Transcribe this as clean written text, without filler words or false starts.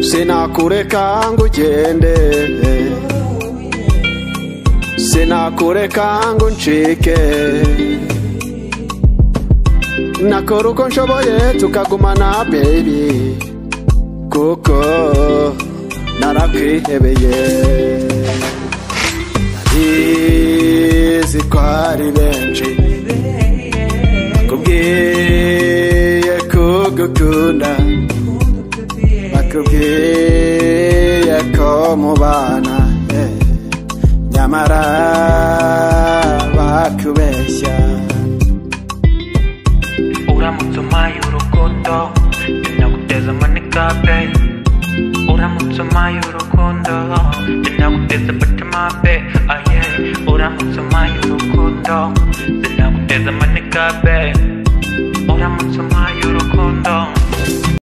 Sinakureka ngo ugende, sinakureka ngo ncike, nakora uko nshoboye tukagumana baby, kuko narakwihebeye. Ndabizi ko hari benshi bakubwiye kugukunda, bakubwiye ko mubana, nyamara bakubeshya. Uramutse umpaye urukundo sinaguteza amanika pe, uramutse umpaye urukundo sinaguteza amatima pe, uramutse umpaye urukundo sinaguteza amanika pe.